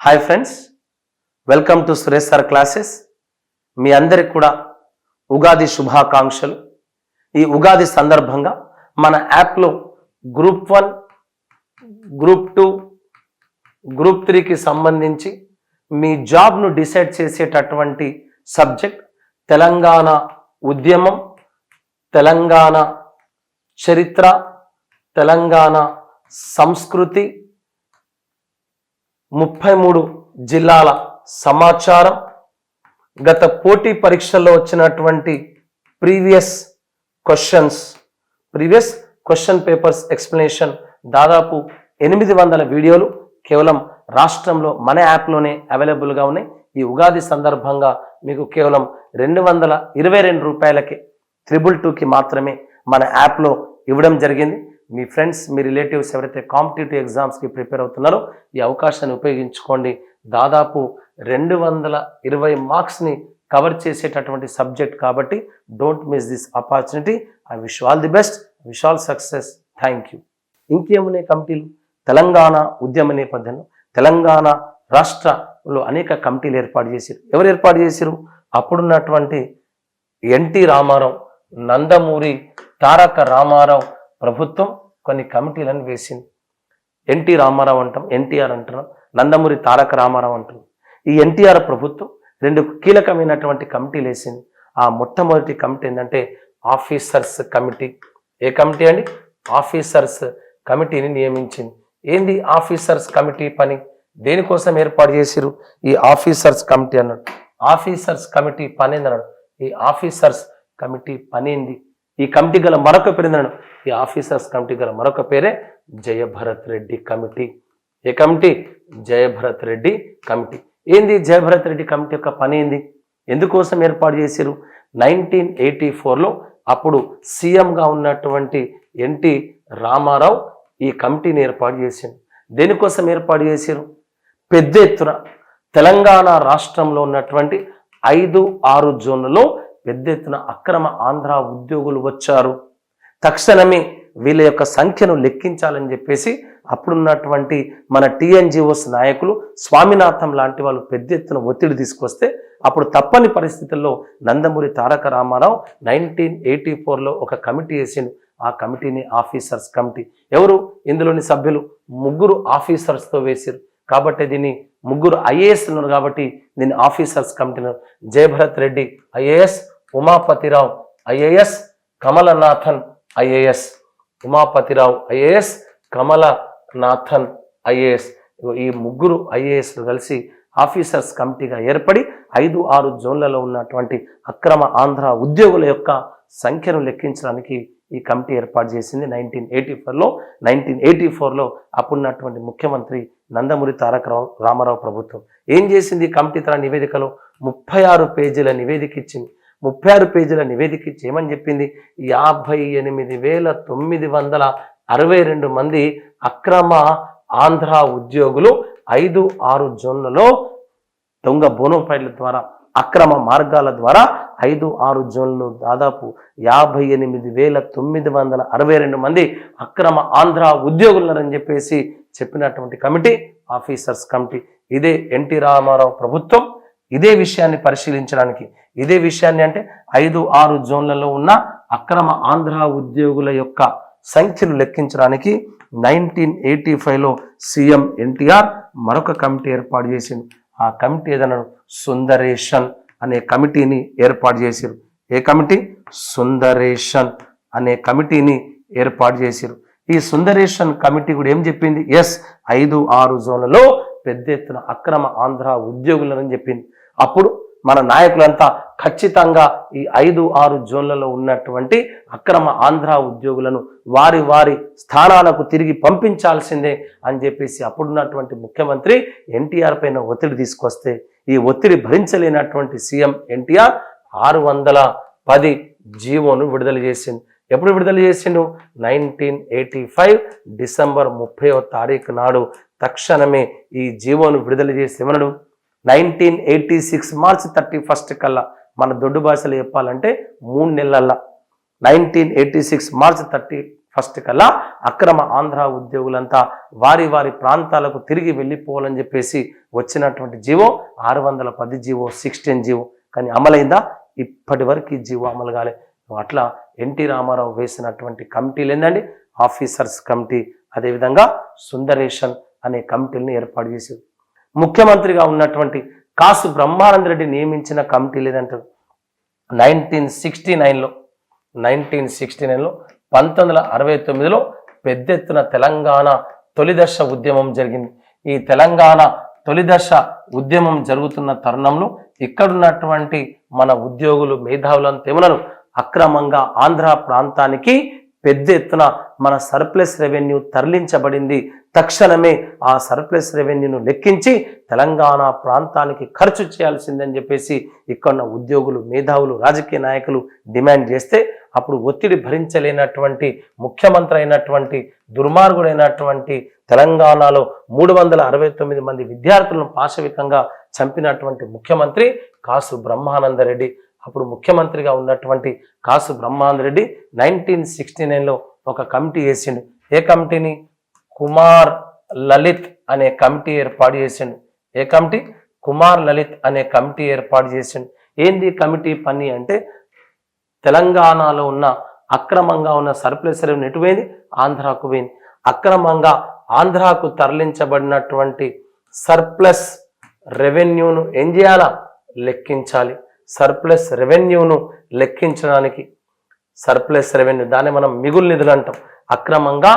Hi friends, welcome to Suresh sir classes. మీ అందరికి కూడా ఉగాది శుభాకాంక్షలు. ఈ ఉగాది సందర్భంగా మన యాప్లో గ్రూప్ 1, గ్రూప్ 2, గ్రూప్ 3కి సంబంధించి మీ జాబ్ను డిసైడ్ చేసేటటువంటి సబ్జెక్ట్ తెలంగాణ ఉద్యమం, తెలంగాణ చరిత్ర, తెలంగాణ సంస్కృతి, 33 జిల్లాల సమాచారం, గత పోటీ పరీక్షల్లో వచ్చినటువంటి ప్రీవియస్ క్వశ్చన్ పేపర్స్ ఎక్స్ప్లెనేషన్, దాదాపు 800 వీడియోలు కేవలం రాష్ట్రంలో మన యాప్లోనే అవైలబుల్గా ఉన్నాయి. ఈ ఉగాది సందర్భంగా మీకు కేవలం 222 రూపాయలకి 222కి మాత్రమే మన యాప్లో ఇవ్వడం జరిగింది. మీ ఫ్రెండ్స్, మీ రిలేటివ్స్ ఎవరైతే కాంపిటేటివ్ ఎగ్జామ్స్కి ప్రిపేర్ అవుతున్నారో ఈ అవకాశాన్ని ఉపయోగించుకోండి. దాదాపు 220 మార్క్స్ని కవర్ చేసేటటువంటి సబ్జెక్ట్ కాబట్టి don't miss this opportunity. I wish all the best, wish all success. Thank you. ఇంకేమున్నాయి కమిటీలు? తెలంగాణ ఉద్యమ నేపథ్యంలో తెలంగాణ రాష్ట్రంలో అనేక కమిటీలు ఏర్పాటు చేశారు. ఎవరు ఏర్పాటు చేశారు? అప్పుడున్నటువంటి ఎన్టీ రామారావు, నందమూరి తారక రామారావు ప్రభుత్వం కొన్ని కమిటీలను వేసింది. ఎన్టీ రామారావు అంటాం, ఎన్టీఆర్ అంటున్నాం, నందమూరి తారక రామారావు అంటున్నాం. ఈ ఎన్టీఆర్ ప్రభుత్వం 2 కీలకమైనటువంటి కమిటీలు వేసింది. ఆ మొట్టమొదటి కమిటీ ఏంటంటే ఆఫీసర్స్ కమిటీ. ఏ కమిటీ అండి? ఆఫీసర్స్ కమిటీని నియమించింది. ఏంది ఆఫీసర్స్ కమిటీ పని? దేనికోసం ఏర్పాటు చేసిరు ఈ ఆఫీసర్స్ కమిటీ అన్నాడు. ఆఫీసర్స్ కమిటీ పని ఏందన్నాడు. ఈ ఆఫీసర్స్ కమిటీ పని ఏంది? ఈ కమిటీ గల మరొక పేరు ఏందన్నాడు. ఈ ఆఫీసర్స్ కమిటీ గల మరొక పేరే జయభరత్ రెడ్డి కమిటీ. ఏ కమిటీ? జయభరత్ రెడ్డి కమిటీ. ఏంది జయభరత్ రెడ్డి కమిటీ యొక్క పని ఏంది? ఎందుకోసం ఏర్పాటు చేశారు? 1984లో అప్పుడు సీఎంగా ఉన్నటువంటి ఎన్టీ రామారావు ఈ కమిటీని ఏర్పాటు చేశారు. దేనికోసం ఏర్పాటు చేశారు? పెద్ద ఎత్తున తెలంగాణ రాష్ట్రంలో ఉన్నటువంటి 5-6 జోన్లలో పెద్ద ఎత్తున అక్రమ ఆంధ్ర ఉద్యోగులు వచ్చారు. తక్షణమే వీళ్ళ యొక్క సంఖ్యను లెక్కించాలని చెప్పేసి అప్పుడున్నటువంటి మన టీఎన్జిఓస్ నాయకులు స్వామినాథన్ లాంటి వాళ్ళు పెద్ద ఎత్తున ఒత్తిడి తీసుకొస్తే అప్పుడు తప్పని పరిస్థితుల్లో నందమూరి తారక రామారావు 1984లో ఒక కమిటీ వేసిండు. ఆ కమిటీని ఆఫీసర్స్ కమిటీ. ఎవరు ఇందులోని సభ్యులు? 3 ఆఫీసర్స్తో వేసారు. కాబట్టి దీన్ని 3 ఐఏఎస్ ఉన్నారు కాబట్టి దీన్ని ఆఫీసర్స్ కమిటీని Jayabharat Reddy IAS, Umapathi Rao IAS, Kamalanathan IAS. Umapathi Rao IAS, Kamalanathan IAS. ఈ 3 ఐఏఎస్లు కలిసి ఆఫీసర్స్ కమిటీగా ఏర్పడి 5-6 జోన్లలో ఉన్నటువంటి అక్రమ ఆంధ్ర ఉద్యోగుల యొక్క సంఖ్యను లెక్కించడానికి ఈ కమిటీ ఏర్పాటు చేసింది 1984లో. 1984లో అప్పుడున్నటువంటి ముఖ్యమంత్రి నందమూరి తారక రామారావు ప్రభుత్వం ఏం చేసింది? ఈ కమిటీ తన నివేదికలో 36 పేజీల నివేదిక ఇచ్చింది. 36 పేజీల నివేదిక ఇచ్చి ఏమని చెప్పింది? 58,962 మంది అక్రమ ఆంధ్ర ఉద్యోగులు 5-6 జోన్లలో దొంగ బోనోఫైడ్ల ద్వారా, అక్రమ మార్గాల ద్వారా 5-6 జోన్లు దాదాపు 58,962 మంది అక్రమ ఆంధ్ర ఉద్యోగులున్నారని చెప్పేసి చెప్పినటువంటి కమిటీ ఆఫీసర్స్ కమిటీ. ఇదే ఎన్టీ రామారావు ప్రభుత్వం ఇదే విషయాన్ని పరిశీలించడానికి, ఇదే విషయాన్ని అంటే 5-6 జోన్లలో ఉన్న అక్రమ ఆంధ్ర ఉద్యోగుల యొక్క సంఖ్యను లెక్కించడానికి 1985లో సీఎం ఎన్టీఆర్ మరొక కమిటీ ఏర్పాటు చేసింది. ఆ కమిటీ ఏదన్నాడు? సుందరేషన్ అనే కమిటీని ఏర్పాటు చేశారు. ఏ కమిటీ? సుందరేషన్ అనే కమిటీని ఏర్పాటు చేశారు. ఈ సుందరేషన్ కమిటీ కూడా ఏం చెప్పింది? 5-6 జోన్లలో పెద్ద ఎత్తున అక్రమ ఆంధ్ర ఉద్యోగులని చెప్పింది. అప్పుడు మన నాయకులంతా ఖచ్చితంగా ఈ 5-6 జోన్లలో ఉన్నటువంటి అక్రమ ఆంధ్ర ఉద్యోగులను వారి వారి స్థానాలకు తిరిగి పంపించాల్సిందే అని చెప్పేసి అప్పుడున్నటువంటి ముఖ్యమంత్రి ఎన్టీఆర్ పైన ఒత్తిడి తీసుకొస్తే ఈ ఒత్తిడి భరించలేనటువంటి సీఎం ఎన్టీఆర్ 610 జీవోను విడుదల చేసింది. ఎప్పుడు విడుదల చేసిండు? 1985 డిసెంబర్ 30వ తారీఖు నాడు తక్షణమే ఈ జీవోను విడుదల చేసి ఏమన్నాడు? 1986 మార్చి 31 కల్లా, మన దొడ్డు భాషలో చెప్పాలంటే 3 నెలల 1986 మార్చి ఫస్ట్ కల్లా అక్రమ ఆంధ్ర ఉద్యోగులంతా వారి వారి ప్రాంతాలకు తిరిగి వెళ్ళిపోవాలని చెప్పేసి వచ్చినటువంటి జీవో 610 జీవో 16 జీవో. కానీ అమలైందా? ఇప్పటి వరకు ఈ జీవో అమలు కాలే. అట్లా ఎన్టీ రామారావు వేసినటువంటి కమిటీలు ఏందండి, ఆఫీసర్స్ కమిటీ, అదేవిధంగా సుందరేషన్ అనే కమిటీలను ఏర్పాటు చేశారు. ముఖ్యమంత్రిగా ఉన్నటువంటి కాసు బ్రహ్మానంద రెడ్డి నియమించిన కమిటీ లేదంటారు 1969లో 1969లో పెద్ద ఎత్తున తెలంగాణ తొలిదశ ఉద్యమం జరిగింది. ఈ తెలంగాణ తొలిదశ ఉద్యమం జరుగుతున్న తరుణంలో ఇక్కడున్నటువంటి మన ఉద్యోగులు మేధావులంతా ఏమన్నారు, అక్రమంగా ఆంధ్ర ప్రాంతానికి పెద్ద ఎత్తున మన సర్ప్లస్ రెవెన్యూ తరలించబడింది, తక్షణమే ఆ సర్ప్లస్ రెవెన్యూను లెక్కించి తెలంగాణ ప్రాంతానికి ఖర్చు చేయాల్సిందని చెప్పేసి ఇక్కడ ఉద్యోగులు మేధావులు రాజకీయ నాయకులు డిమాండ్ చేస్తే అప్పుడు ఒత్తిడి భరించలేనటువంటి ముఖ్యమంత్రి అయినటువంటి దుర్మార్గుడైనటువంటి తెలంగాణలో 369 మంది విద్యార్థులను పాశవికంగా చంపినటువంటి ముఖ్యమంత్రి కాసు బ్రహ్మానంద రెడ్డి. అప్పుడు ముఖ్యమంత్రిగా ఉన్నటువంటి కాసు బ్రహ్మానంద రెడ్డి 1969లో ఒక కమిటీ వేసిండు. ఏ కమిటీని? కుమార్ లలిత్ అనే కమిటీ ఏర్పాటు చేసిండు. ఏ కమిటీ? కుమార్ లలిత్ అనే కమిటీ ఏర్పాటు చేసిండు. ఏంది కమిటీ పని అంటే, తెలంగాణలో ఉన్న అక్రమంగా ఉన్న సర్ప్లస్ రెవెన్యూ ఎటు పోయింది? ఆంధ్రాకు పోయింది. అక్రమంగా ఆంధ్రాకు తరలించబడినటువంటి సర్ప్లస్ రెవెన్యూను ఏం చేయాలా? లెక్కించాలి. సర్ప్లస్ రెవెన్యూను లెక్కించడానికి, సర్ప్లస్ రెవెన్యూ దాన్ని మనం మిగులు నిధులు అంటాం, అక్రమంగా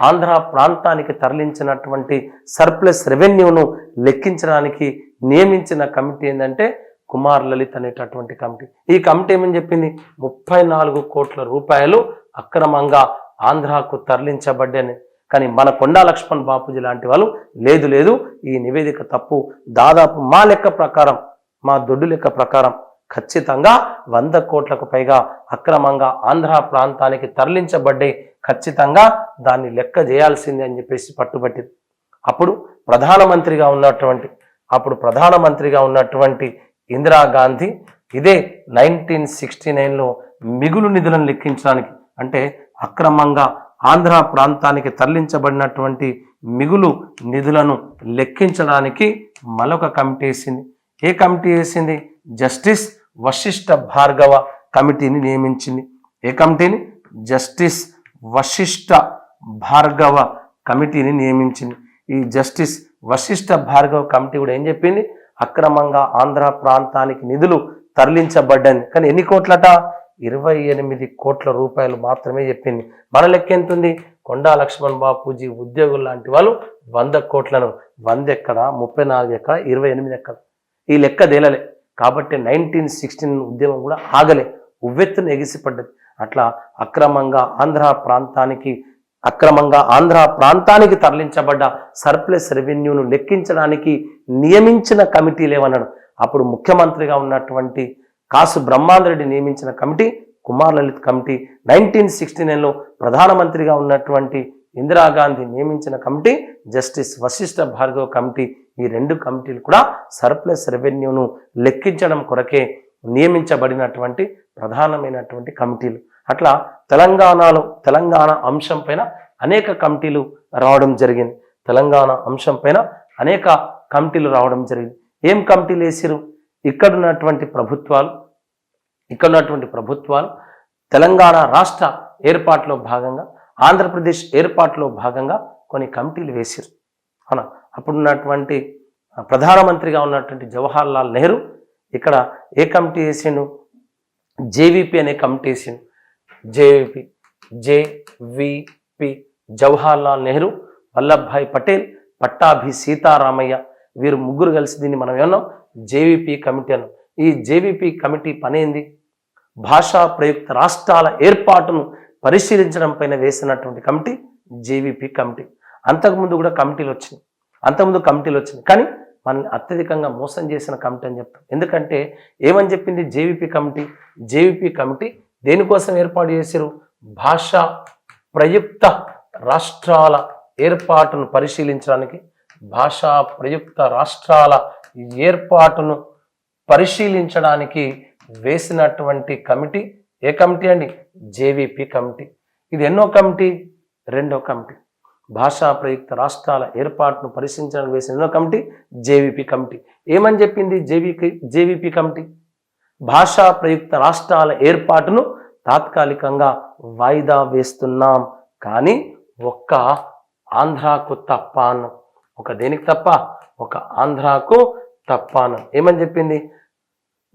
ఆంధ్ర ప్రాంతానికి తరలించినటువంటి సర్ప్లస్ రెవెన్యూను లెక్కించడానికి నియమించిన కమిటీ ఏంటంటే కుమార్ లలిత్ అనేటటువంటి కమిటీ. ఈ కమిటీ ఏమని చెప్పింది? 34 కోట్ల రూపాయలు అక్రమంగా ఆంధ్రాకు తరలించబడ్డాని. కానీ మన కొండా లక్ష్మణ్ బాపూజీ లాంటి వాళ్ళు లేదు ఈ నివేదిక తప్పు, దాదాపు మా లెక్క ప్రకారం, మా దొడ్డు లెక్క ప్రకారం ఖచ్చితంగా 100 కోట్లకు పైగా అక్రమంగా ఆంధ్ర ప్రాంతానికి తరలించబడ్డాయి, ఖచ్చితంగా దాన్ని లెక్క చేయాల్సిందే అని చెప్పేసి పట్టుబట్టింది. అప్పుడు ప్రధానమంత్రిగా ఉన్నటువంటి ఇందిరాగాంధీ ఇదే 1969లో మిగులు నిధులను లెక్కించడానికి, అంటే అక్రమంగా ఆంధ్ర ప్రాంతానికి తరలించబడినటువంటి మిగులు నిధులను లెక్కించడానికి మరొక కమిటీ వేసింది. ఏ కమిటీ వేసింది? జస్టిస్ వశిష్ఠ భార్గవ కమిటీని నియమించింది. ఏ కమిటీని? జస్టిస్ వశిష్ఠ భార్గవ కమిటీని నియమించింది. ఈ జస్టిస్ వశిష్ఠ భార్గవ కమిటీ కూడా ఏం చెప్పింది? అక్రమంగా ఆంధ్ర ప్రాంతానికి నిధులు తరలించబడ్డాయి. కానీ ఎన్ని కోట్లట? 28 కోట్ల రూపాయలు మాత్రమే చెప్పింది. మన లెక్క ఎంత ఉంది? కొండా లక్ష్మణ్ బాపూజీ ఉద్యోగులు లాంటి వాళ్ళు 100 కోట్లను, 100 ఎక్కడ, 34 ఎక్కడ, 28 ఎక్కడ, ఈ లెక్క తేలలే. కాబట్టి 1916 ఉద్యమం కూడా ఆగలే, ఉవ్వెత్తున ఎగిసిపడ్డది. అట్లా అక్రమంగా ఆంధ్ర ప్రాంతానికి తరలించబడ్డ సర్ప్లస్ రెవెన్యూను లెక్కించడానికి నియమించిన కమిటీలు ఏమన్నాడు? అప్పుడు ముఖ్యమంత్రిగా ఉన్నటువంటి కాసు బ్రహ్మానంద రెడ్డి నియమించిన కమిటీ కుమార్ లలిత్ కమిటీ, 1969లో ప్రధానమంత్రిగా ఉన్నటువంటి ఇందిరాగాంధీ నియమించిన committee justice Vashishtha Bhargava committee. ఈ 2 కమిటీలు కూడా సర్ప్లస్ రెవెన్యూను లెక్కించడం కొరకే నియమించబడినటువంటి ప్రధానమైనటువంటి కమిటీలు. అట్లా తెలంగాణ అంశం పైన అనేక కమిటీలు రావడం జరిగింది. ఏం కమిటీలు వేసిరు? ఇక్కడున్నటువంటి ప్రభుత్వాలు తెలంగాణ రాష్ట్ర ఏర్పాటులో భాగంగా, ఆంధ్రప్రదేశ్ ఏర్పాటులో భాగంగా కొన్ని కమిటీలు వేసిరు. అవునా? అప్పుడున్నటువంటి ప్రధానమంత్రిగా ఉన్నటువంటి జవహర్ లాల్ నెహ్రూ ఇక్కడ ఏ కమిటీ వేసిండు? జేవీపీ అనే కమిటీ వేసిండు. జేవీపీ జవహర్ లాల్ నెహ్రూ, వల్లభాయ్ పటేల్, పట్టాభి సీతారామయ్య, వీరు ముగ్గురు కలిసి దీన్ని మనం ఏమన్నాం? జేవీపీ కమిటీ అన్నాం. ఈ జేవీపీ కమిటీ పని ఏంది? భాషా ప్రయుక్త రాష్ట్రాల ఏర్పాటును పరిశీలించడం పైన వేసినటువంటి కమిటీ జేవీపీ కమిటీ. అంతకుముందు కూడా కమిటీలు వచ్చినాయి, కానీ మనం అత్యధికంగా మోసం చేసిన కమిటీ అని చెప్తాం. ఎందుకంటే ఏమని చెప్పింది జేవీపీ కమిటీ దేనికోసం ఏర్పాటు చేశారు? భాషా ప్రయుక్త రాష్ట్రాల ఏర్పాటును పరిశీలించడానికి, వేసినటువంటి కమిటీ. ఏ కమిటీ అండి? JVP committee. ఇది ఎన్నో కమిటీ? రెండో కమిటీ. భాషా ప్రయుక్త రాష్ట్రాల ఏర్పాటును పరిశీలించడానికి వేసిన ఎన్నో కమిటీ? JVP committee. ఏమని చెప్పింది జేవీపీ కమిటీ? భాషా ప్రయుక్త రాష్ట్రాల ఏర్పాటును తాత్కాలికంగా వాయిదా వేస్తున్నాం, కానీ ఒక్క ఆంధ్రాకు తప్ప అన్నాం. ఒక దేనికి తప్ప? ఒక ఆంధ్రాకు తప్ప అన్నాం. ఏమని చెప్పింది?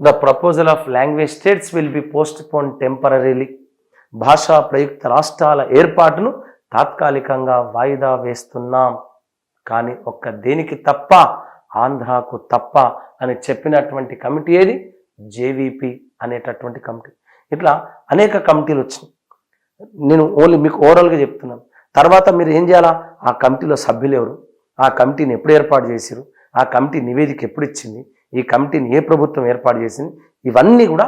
The proposal of language states will be postpone temporarily. భాషా ప్రయుక్త రాష్ట్రాల ఏర్పాటును తాత్కాలికంగా వాయిదా వేస్తున్నాం, కానీ ఒక్క దేనికి తప్ప? ఆంధ్రాకు తప్ప అని చెప్పినటువంటి కమిటీ ఏది? జేవీపీ అనేటటువంటి కమిటీ. ఇట్లా అనేక కమిటీలు వచ్చినాయి. నేను ఓన్లీ మీకు ఓవరాల్గా చెప్తున్నాను. తర్వాత మీరు ఏం చేయాలా? ఆ కమిటీలో సభ్యులు ఎవరు, ఆ కమిటీని ఎప్పుడు ఏర్పాటు చేశారు, ఆ కమిటీ నివేదిక ఎప్పుడు ఇచ్చింది, ఈ కమిటీని ఏ ప్రభుత్వం ఏర్పాటు చేసింది, ఇవన్నీ కూడా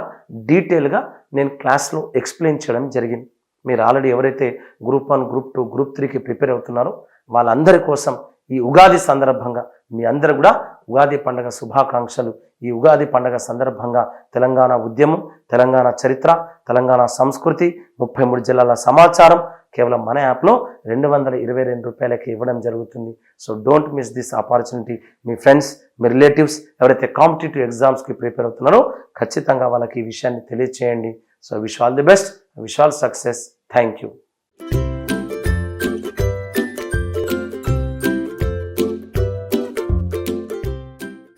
డీటెయిల్గా నేను క్లాస్లో ఎక్స్ప్లెయిన్ చేయడం జరిగింది. మీరు ఆల్రెడీ ఎవరైతే గ్రూప్ 1, గ్రూప్ 2, గ్రూప్ 3కి ప్రిపేర్ అవుతున్నారో వాళ్ళందరి కోసం ఈ ఉగాది సందర్భంగా మీ అందరూ కూడా ఉగాది పండుగ శుభాకాంక్షలు. ఈ ఉగాది పండుగ సందర్భంగా తెలంగాణ ఉద్యమం, తెలంగాణ చరిత్ర, తెలంగాణ సంస్కృతి, 33 జిల్లాల సమాచారం కేవలం మన యాప్లో 222 రూపాయలకి ఇవ్వడం జరుగుతుంది. So don't miss this opportunity. Me friends, me relatives ఎవరైతే కాంపిటేటివ్ ఎగ్జామ్స్కి ప్రిపేర్ అవుతున్నారో ఖచ్చితంగా వాళ్ళకి ఈ విషయాన్ని తెలియచేయండి. So wish all the best, wish all success. Thank you.